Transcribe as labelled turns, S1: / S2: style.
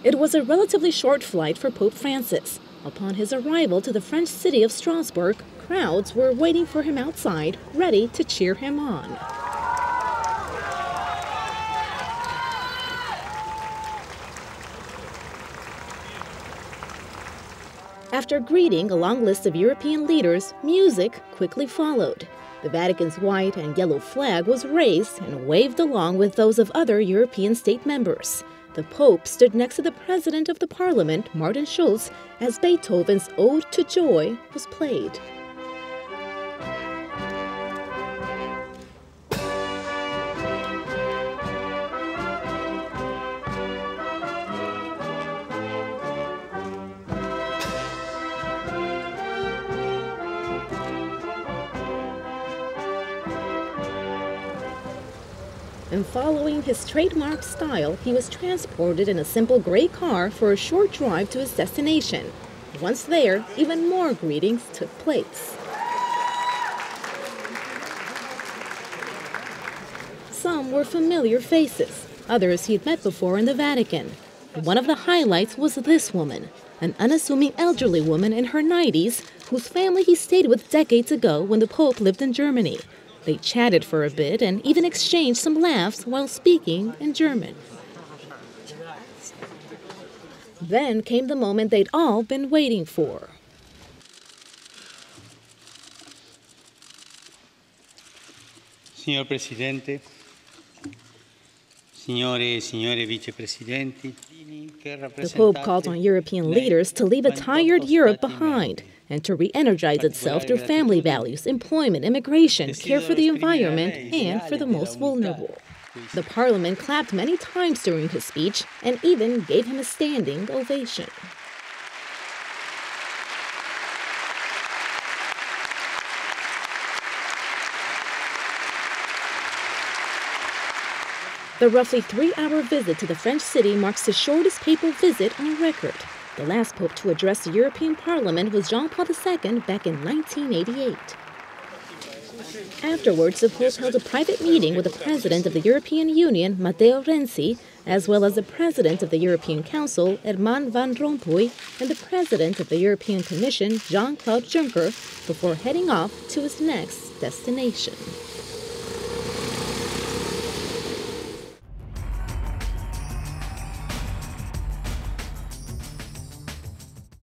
S1: It was a relatively short flight for Pope Francis. Upon his arrival to the French city of Strasbourg, crowds were waiting for him outside, ready to cheer him on. After greeting a long list of European leaders, music quickly followed. The Vatican's white and yellow flag was raised and waved along with those of other European state members. The Pope stood next to the President of the Parliament, Martin Schulz, as Beethoven's Ode to Joy was played. And following his trademark style, he was transported in a simple gray car for a short drive to his destination. Once there, even more greetings took place. Some were familiar faces, others he'd met before in the Vatican. One of the highlights was this woman, an unassuming elderly woman in her 90s whose family he stayed with decades ago when the Pope lived in Germany. They chatted for a bit and even exchanged some laughs while speaking in German. Then came the moment they'd all been waiting for.
S2: Signor Presidente, signore e signore vicepresidenti.
S1: The Pope called on European leaders to leave a tired Europe behind and to re-energize itself through family values, employment, immigration, care for the environment, and for the most vulnerable. The Parliament clapped many times during his speech and even gave him a standing ovation. The roughly 3-hour visit to the French city marks the shortest papal visit on record. The last pope to address the European Parliament was John Paul II back in 1988. Afterwards, the Pope held a private meeting with the President of the European Union, Matteo Renzi, as well as the President of the European Council, Herman Van Rompuy, and the President of the European Commission, Jean-Claude Juncker, before heading off to his next destination.